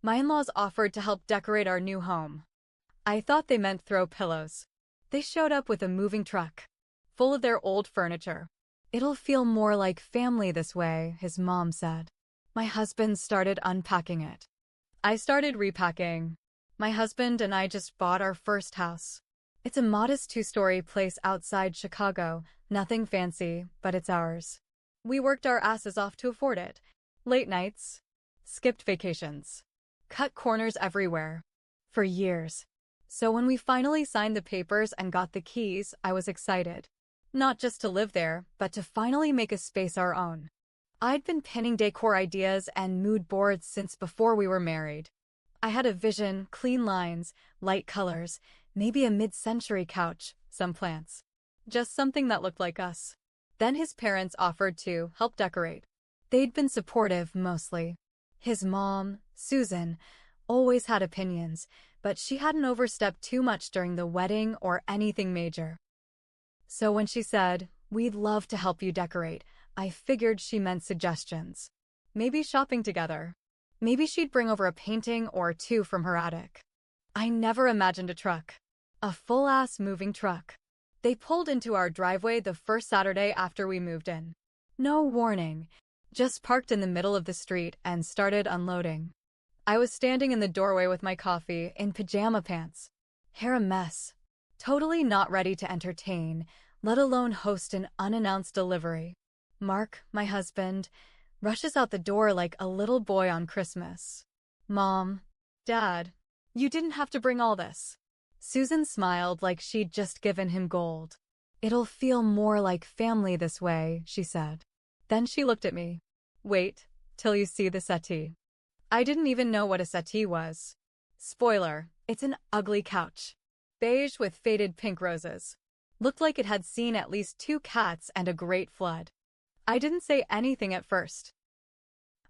My in-laws offered to help decorate our new home. I thought they meant throw pillows. They showed up with a moving truck, full of their old furniture. "It'll feel more like family this way," his mom said. My husband started unpacking it. I started repacking. My husband and I just bought our first house. It's a modest 2-story place outside Chicago, nothing fancy, but it's ours. We worked our asses off to afford it. Late nights, skipped vacations, cut corners everywhere. For years. So when we finally signed the papers and got the keys, I was excited. Not just to live there, but to finally make a space our own. I'd been pinning decor ideas and mood boards since before we were married. I had a vision, clean lines, light colors, maybe a mid-century couch, some plants. Just something that looked like us. Then his parents offered to help decorate. They'd been supportive, mostly. His mom, Susan, always had opinions, but she hadn't overstepped too much during the wedding or anything major. So when she said, "We'd love to help you decorate," I figured she meant suggestions. Maybe shopping together. Maybe she'd bring over a painting or two from her attic. I never imagined a truck. A full-ass moving truck. They pulled into our driveway the first Saturday after we moved in. No warning. Just parked in the middle of the street and started unloading. I was standing in the doorway with my coffee, in pajama pants. Hair a mess. Totally not ready to entertain, let alone host an unannounced delivery. Mark, my husband, rushes out the door like a little boy on Christmas. "Mom, Dad, you didn't have to bring all this." Susan smiled like she'd just given him gold. "It'll feel more like family this way," she said. Then she looked at me. "Wait till you see the settee." I didn't even know what a settee was. Spoiler, it's an ugly couch. Beige with faded pink roses. Looked like it had seen at least 2 cats and a great flood. I didn't say anything at first.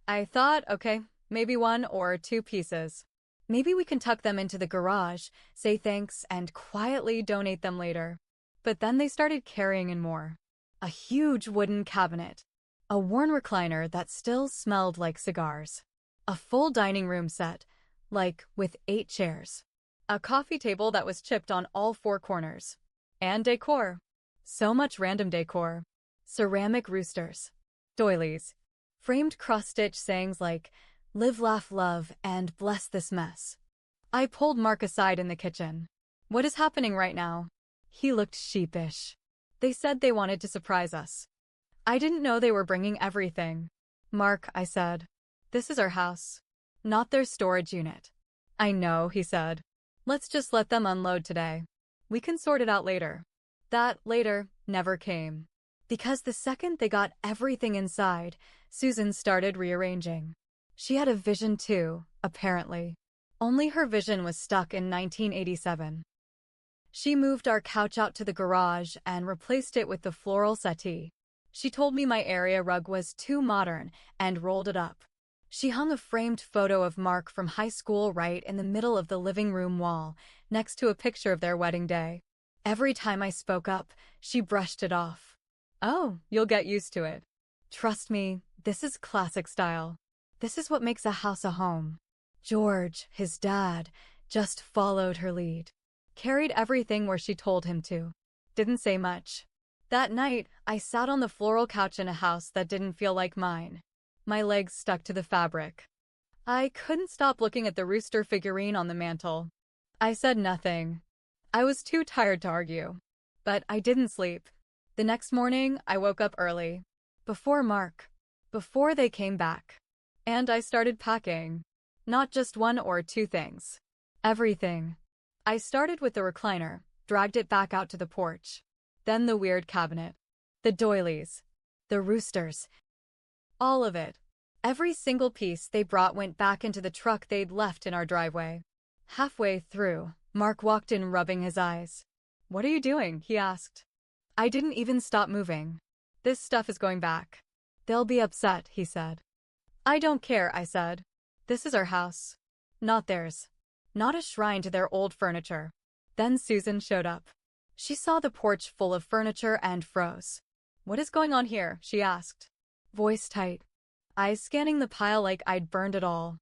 I thought, okay, maybe 1 or 2 pieces. Maybe we can tuck them into the garage, say thanks, and quietly donate them later. But then they started carrying in more. A huge wooden cabinet. A worn recliner that still smelled like cigars. A full dining room set, like with 8 chairs. A coffee table that was chipped on all 4 corners. And decor. So much random decor. Ceramic roosters. Doilies. Framed cross-stitch sayings like, "Live, laugh, love, and bless this mess." I pulled Mark aside in the kitchen. "What is happening right now?" He looked sheepish. "They said they wanted to surprise us." I didn't know they were bringing everything. "Mark," I said, "this is our house, not their storage unit." "I know," he said. "Let's just let them unload today. We can sort it out later." That later never came. Because the second they got everything inside, Susan started rearranging. She had a vision too, apparently. Only her vision was stuck in 1987. She moved our couch out to the garage and replaced it with the floral settee. She told me my area rug was too modern and rolled it up. She hung a framed photo of Mark from high school right in the middle of the living room wall, next to a picture of their wedding day. Every time I spoke up, she brushed it off. "Oh, you'll get used to it. Trust me, this is classic style. This is what makes a house a home." George, his dad, just followed her lead. Carried everything where she told him to. Didn't say much. That night, I sat on the floral couch in a house that didn't feel like mine. My legs stuck to the fabric. I couldn't stop looking at the rooster figurine on the mantel. I said nothing. I was too tired to argue. But I didn't sleep. The next morning, I woke up early. Before Mark. Before they came back. And I started packing. Not just 1 or 2 things. Everything. I started with the recliner, dragged it back out to the porch. Then the weird cabinet. The doilies. The roosters. All of it. Every single piece they brought went back into the truck they'd left in our driveway. Halfway through, Mark walked in rubbing his eyes. "What are you doing?" he asked. I didn't even stop moving. "This stuff is going back. They'll be upset," he said. "I don't care," I said. "This is our house. Not theirs. Not a shrine to their old furniture." Then Susan showed up. She saw the porch full of furniture and froze. "What is going on here?" she asked. Voice tight. Eyes scanning the pile like I'd burned it all.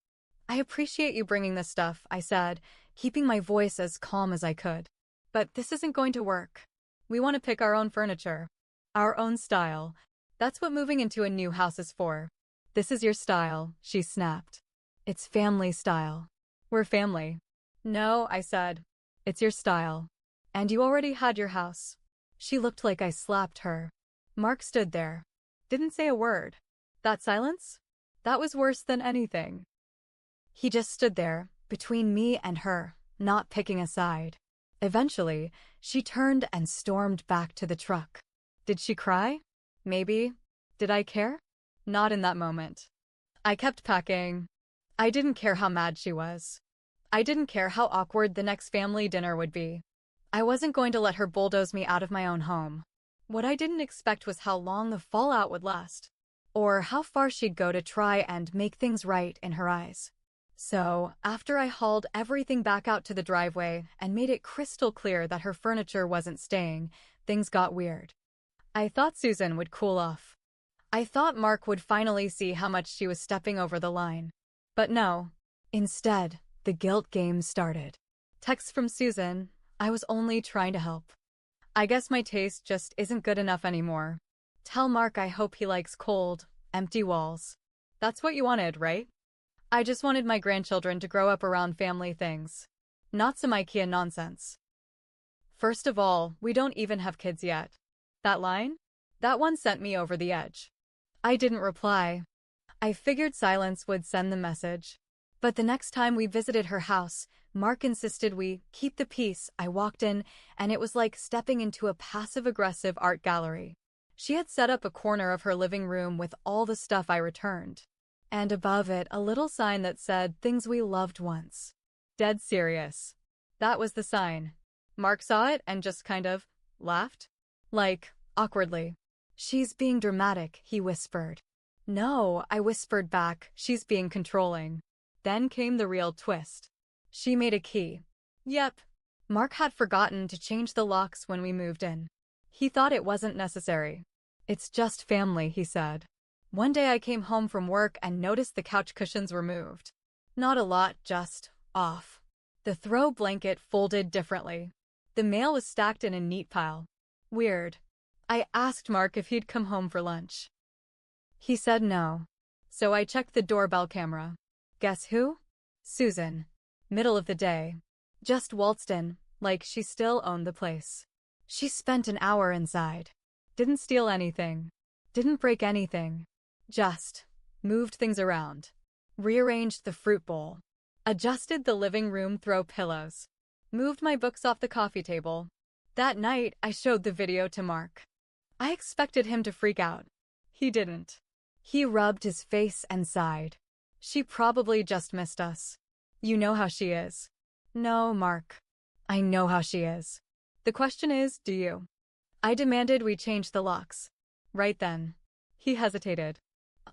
I appreciate you bringing this stuff, I said, keeping my voice as calm as I could. But this isn't going to work. We want to pick our own furniture. Our own style. That's what moving into a new house is for. This is your style, she snapped. It's family style. We're family. No, I said. It's your style. And you already had your house. She looked like I slapped her. Mark stood there. Didn't say a word. That silence? That was worse than anything. He just stood there, between me and her, not picking a side. Eventually, she turned and stormed back to the truck. Did she cry? Maybe. Did I care? Not in that moment. I kept packing. I didn't care how mad she was. I didn't care how awkward the next family dinner would be. I wasn't going to let her bulldoze me out of my own home. What I didn't expect was how long the fallout would last, or how far she'd go to try and make things right in her eyes. So, after I hauled everything back out to the driveway and made it crystal clear that her furniture wasn't staying, things got weird. I thought Susan would cool off. I thought Mark would finally see how much she was stepping over the line. But no. Instead, the guilt game started. Texts from Susan, I was only trying to help. I guess my taste just isn't good enough anymore. Tell Mark I hope he likes cold, empty walls. That's what you wanted, right? I just wanted my grandchildren to grow up around family things. Not some IKEA nonsense. First of all, we don't even have kids yet. That line? That one sent me over the edge. I didn't reply. I figured silence would send the message. But the next time we visited her house, Mark insisted we keep the peace. I walked in, and it was like stepping into a passive-aggressive art gallery. She had set up a corner of her living room with all the stuff I returned. And above it, a little sign that said, "Things we loved once." Dead serious. That was the sign. Mark saw it and just kind of laughed. Like, awkwardly. "She's being dramatic," he whispered. "No," I whispered back, "she's being controlling." Then came the real twist. She made a key. Yep. Mark had forgotten to change the locks when we moved in. He thought it wasn't necessary. "It's just family," he said. One day I came home from work and noticed the couch cushions were moved. Not a lot, just off. The throw blanket folded differently. The mail was stacked in a neat pile. Weird. I asked Mark if he'd come home for lunch. He said no. So I checked the doorbell camera. Guess who? Susan. Middle of the day. Just waltzed in, like she still owned the place. She spent an hour inside. Didn't steal anything. Didn't break anything. Just moved things around. Rearranged the fruit bowl. Adjusted the living room throw pillows. Moved my books off the coffee table. That night, I showed the video to Mark. I expected him to freak out. He didn't. He rubbed his face and sighed. She probably just missed us. You know how she is. No, Mark. I know how she is. The question is, do you? I demanded we change the locks. Right then. He hesitated.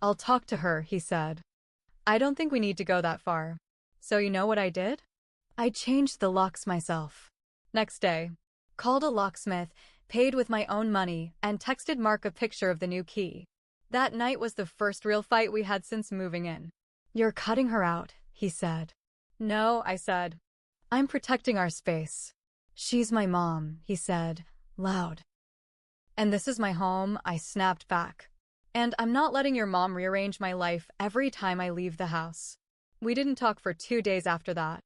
I'll talk to her, he said. I don't think we need to go that far. So you know what I did? I changed the locks myself. Next day. Called a locksmith, paid with my own money, and texted Mark a picture of the new key. That night was the first real fight we had since moving in. You're cutting her out, he said. No, I said. I'm protecting our space. She's my mom, he said, loud. And this is my home, I snapped back. And I'm not letting your mom rearrange my life every time I leave the house. We didn't talk for 2 days after that.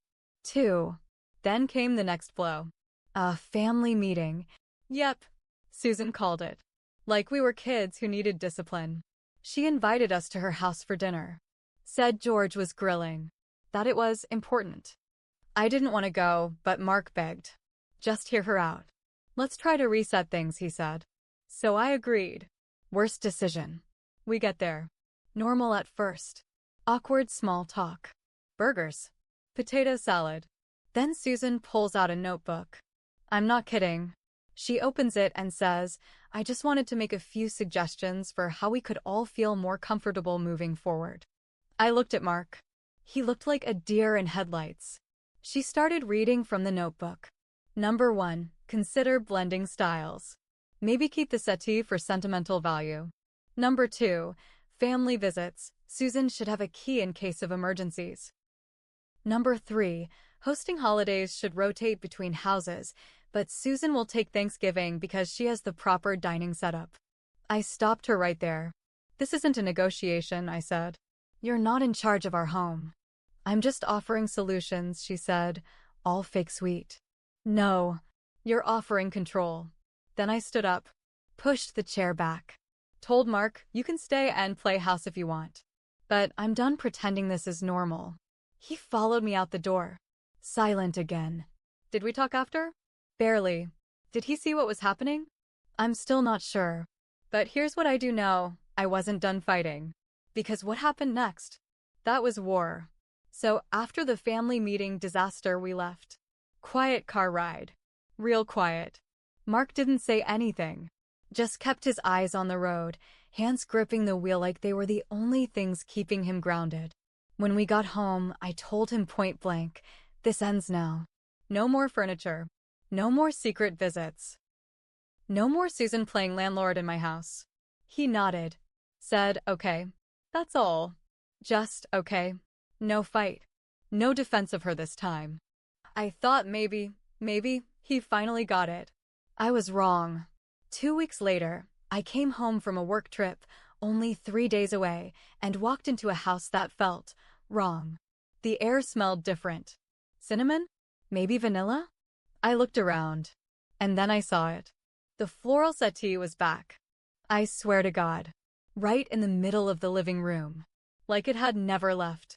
2. Then came the next blow. A family meeting. Yep, Susan called it. Like we were kids who needed discipline. She invited us to her house for dinner. Said George was grilling. That it was important. I didn't want to go, but Mark begged. Just hear her out. Let's try to reset things, he said. So I agreed. Worst decision. We get there. Normal at first. Awkward small talk. Burgers. Potato salad. Then Susan pulls out a notebook. I'm not kidding. She opens it and says, I just wanted to make a few suggestions for how we could all feel more comfortable moving forward. I looked at Mark. He looked like a deer in headlights. She started reading from the notebook. Number 1, consider blending styles. Maybe keep the settee for sentimental value. Number 2, family visits. Susan should have a key in case of emergencies. Number 3, hosting holidays should rotate between houses, but Susan will take Thanksgiving because she has the proper dining setup. I stopped her right there. This isn't a negotiation, I said. You're not in charge of our home. I'm just offering solutions, she said, all fake sweet. No, you're offering control. Then I stood up, pushed the chair back, told Mark, you can stay and play house if you want. But I'm done pretending this is normal. He followed me out the door. Silent again. Did we talk after? Barely. Did he see what was happening? I'm still not sure. But here's what I do know. I wasn't done fighting. Because what happened next? That was war. So after the family meeting disaster, we left. Quiet car ride. Real quiet. Mark didn't say anything. Just kept his eyes on the road, hands gripping the wheel like they were the only things keeping him grounded. When we got home, I told him point blank, this ends now. No more furniture. No more secret visits. No more Susan playing landlord in my house. He nodded. Said, okay. That's all. Just, okay. No fight. No defense of her this time. I thought maybe, he finally got it. I was wrong. 2 weeks later, I came home from a work trip, only 3 days away, and walked into a house that felt wrong. The air smelled different. Cinnamon? Maybe vanilla? I looked around. And then I saw it. The floral settee was back. I swear to God. Right in the middle of the living room. Like it had never left.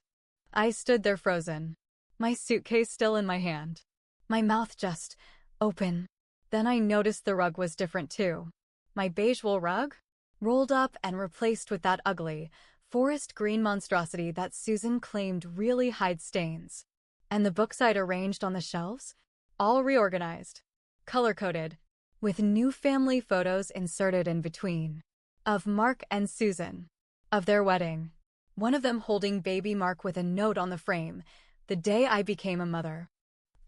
I stood there frozen. My suitcase still in my hand. My mouth just open. Then I noticed the rug was different too. My beige wool rug? Rolled up and replaced with that ugly, forest green monstrosity that Susan claimed really hides stains. And the books I'd arranged on the shelves? All reorganized. Color-coded. With new family photos inserted in between. Of Mark and Susan. Of their wedding. One of them holding baby Mark with a note on the frame, the day I became a mother.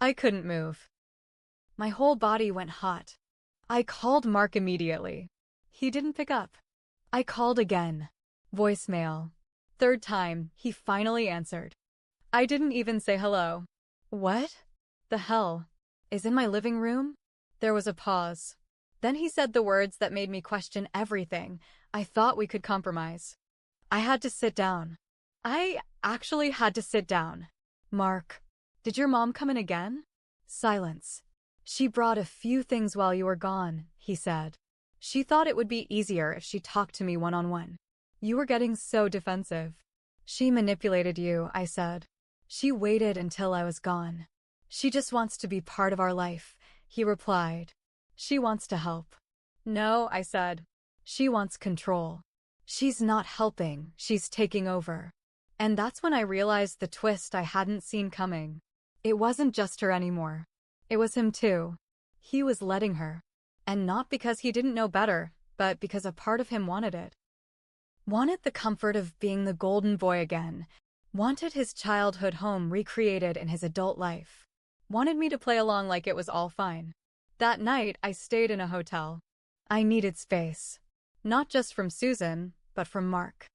I couldn't move. My whole body went hot. I called Mark immediately. He didn't pick up. I called again. Voicemail. Third time, he finally answered. I didn't even say hello. What? The hell? Is in my living room? There was a pause. Then he said the words that made me question everything. I thought we could compromise. I had to sit down. I actually had to sit down. Mark, did your mom come in again? Silence. She brought a few things while you were gone, he said. She thought it would be easier if she talked to me one-on-one. You were getting so defensive. She manipulated you, I said. She waited until I was gone. She just wants to be part of our life, he replied. She wants to help. No, I said. She wants control. She's not helping, she's taking over. And that's when I realized the twist I hadn't seen coming. It wasn't just her anymore. It was him too. He was letting her. And not because he didn't know better, but because a part of him wanted it. Wanted the comfort of being the golden boy again. Wanted his childhood home recreated in his adult life. Wanted me to play along like it was all fine. That night, I stayed in a hotel. I needed space. Not just from Susan, but from Mark.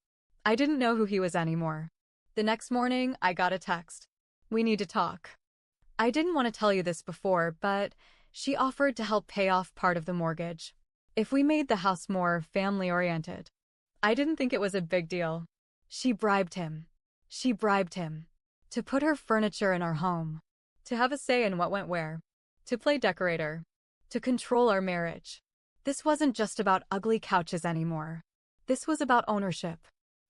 I didn't know who he was anymore. The next morning, I got a text. We need to talk. I didn't want to tell you this before, but she offered to help pay off part of the mortgage. If we made the house more family-oriented. I didn't think it was a big deal. She bribed him. She bribed him. To put her furniture in our home. To have a say in what went where. To play decorator. To control our marriage. This wasn't just about ugly couches anymore. This was about ownership.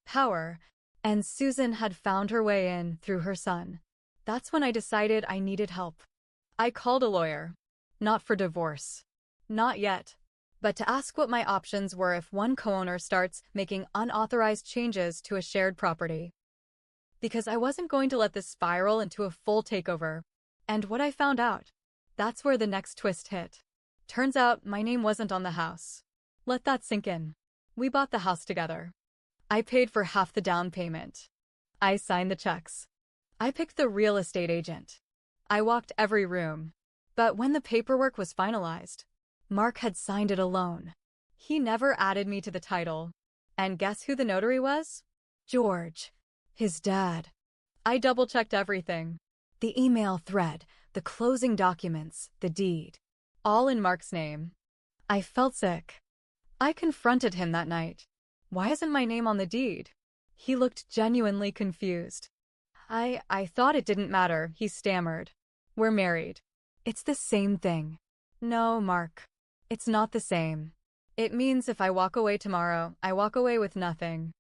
Power. And Susan had found her way in through her son. That's when I decided I needed help. I called a lawyer. Not for divorce. Not yet. But to ask what my options were if one co-owner starts making unauthorized changes to a shared property. Because I wasn't going to let this spiral into a full takeover. And what I found out. That's where the next twist hit. Turns out my name wasn't on the house. Let that sink in. We bought the house together. I paid for half the down payment. I signed the checks. I picked the real estate agent. I walked every room. But when the paperwork was finalized, Mark had signed it alone. He never added me to the title. And guess who the notary was? George. His dad. I double-checked everything. The email thread, the closing documents, the deed. All in Mark's name. I felt sick. I confronted him that night. Why isn't my name on the deed? He looked genuinely confused. I thought it didn't matter, he stammered. We're married. It's the same thing. No, Mark. It's not the same. It means if I walk away tomorrow, I walk away with nothing.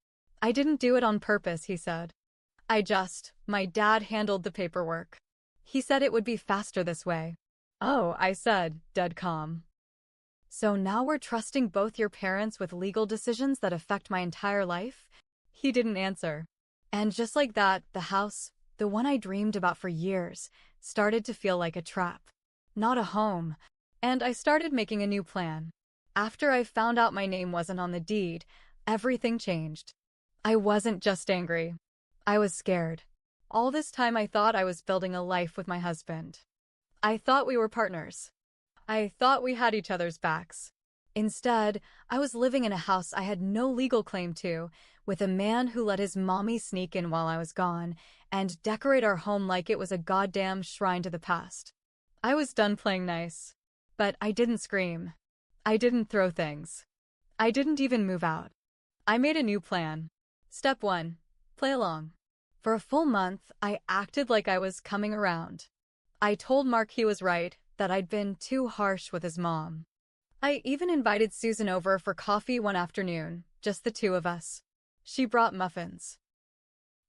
I didn't do it on purpose, he said. My dad handled the paperwork. He said it would be faster this way. Oh, I said, dead calm. So now we're trusting both your parents with legal decisions that affect my entire life? He didn't answer. And just like that, the house, the one I dreamed about for years, started to feel like a trap. Not a home. And I started making a new plan. After I found out my name wasn't on the deed, everything changed. I wasn't just angry. I was scared. All this time I thought I was building a life with my husband. I thought we were partners. I thought we had each other's backs. Instead, I was living in a house I had no legal claim to, with a man who let his mommy sneak in while I was gone and decorate our home like it was a goddamn shrine to the past. I was done playing nice. But I didn't scream. I didn't throw things. I didn't even move out. I made a new plan. Step 1. Play along. For a full month, I acted like I was coming around. I told Mark he was right, that I'd been too harsh with his mom. I even invited Susan over for coffee one afternoon, just the two of us. She brought muffins.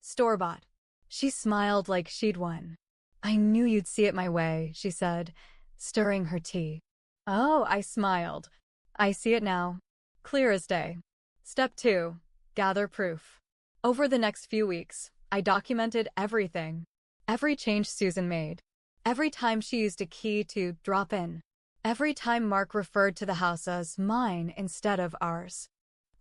Store-bought. She smiled like she'd won. I knew you'd see it my way, she said, stirring her tea. Oh, I smiled. I see it now. Clear as day. Step 2. Gather proof. Over the next few weeks, I documented everything. Every change Susan made. Every time she used a key to drop in. Every time Mark referred to the house as mine instead of ours.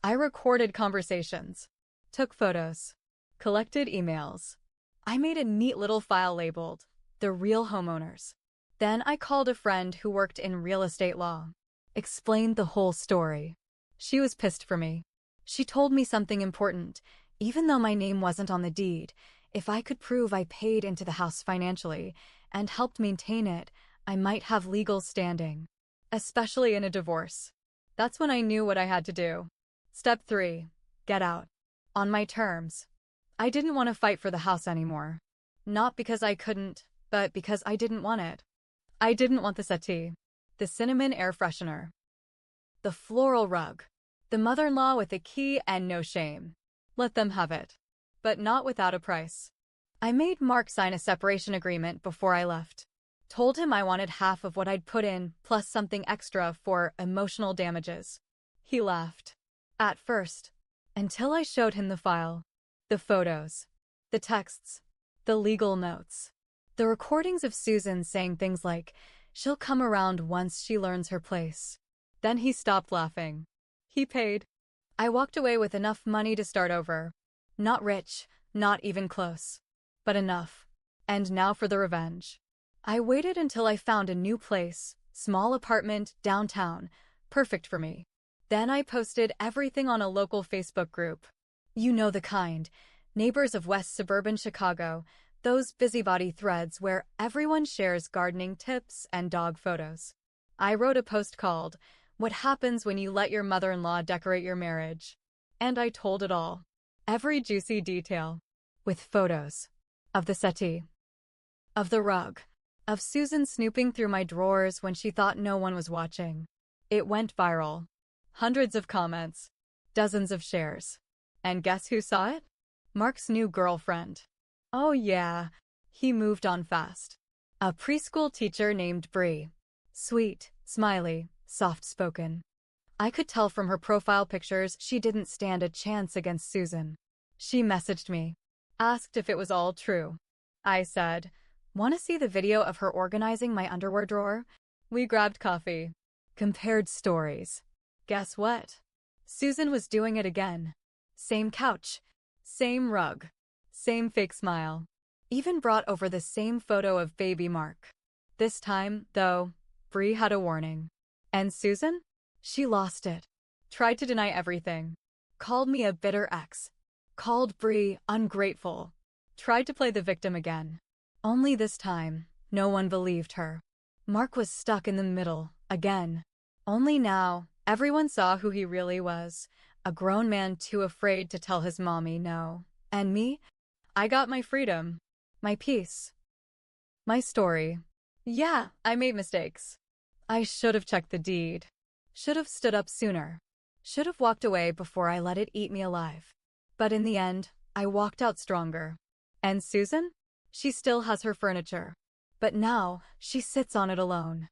I recorded conversations. Took photos. Collected emails. I made a neat little file labeled, "The Real Homeowners." Then I called a friend who worked in real estate law. Explained the whole story. She was pissed for me. She told me something important. Even though my name wasn't on the deed, if I could prove I paid into the house financially and helped maintain it, I might have legal standing. Especially in a divorce. That's when I knew what I had to do. Step 3. Get out. On my terms. I didn't want to fight for the house anymore. Not because I couldn't, but because I didn't want it. I didn't want the settee. The cinnamon air freshener. The floral rug. The mother-in-law with a key and no shame. Let them have it. But not without a price. I made Mark sign a separation agreement before I left. Told him I wanted half of what I'd put in, plus something extra for emotional damages. He laughed. At first. Until I showed him the file. The photos. The texts. The legal notes. The recordings of Susan saying things like, she'll come around once she learns her place. Then he stopped laughing. He paid. I walked away with enough money to start over. Not rich, not even close. But enough. And now for the revenge. I waited until I found a new place, small apartment, downtown, perfect for me. Then I posted everything on a local Facebook group. You know the kind. Neighbors of West Suburban Chicago, those busybody threads where everyone shares gardening tips and dog photos. I wrote a post called, "What Happens When You Let Your Mother-in-Law Decorate Your Marriage?" And I told it all. Every juicy detail. With photos. Of the settee. Of the rug. Of Susan snooping through my drawers when she thought no one was watching. It went viral. Hundreds of comments. Dozens of shares. And guess who saw it? Mark's new girlfriend. Oh yeah, he moved on fast. A preschool teacher named Bree. Sweet, smiley, soft-spoken. I could tell from her profile pictures she didn't stand a chance against Susan. She messaged me. Asked if it was all true. I said, "Want to see the video of her organizing my underwear drawer?" We grabbed coffee. Compared stories. Guess what? Susan was doing it again. Same couch. Same rug. Same fake smile. Even brought over the same photo of baby Mark. This time, though, Bree had a warning. And Susan? She lost it. Tried to deny everything. Called me a bitter ex. Called Bree ungrateful. Tried to play the victim again. Only this time, no one believed her. Mark was stuck in the middle, again. Only now, everyone saw who he really was, a grown man too afraid to tell his mommy no. And me? I got my freedom. My peace. My story. Yeah, I made mistakes. I should have checked the deed. Should have stood up sooner. Should have walked away before I let it eat me alive. But in the end, I walked out stronger. And Susan? She still has her furniture. But now, she sits on it alone.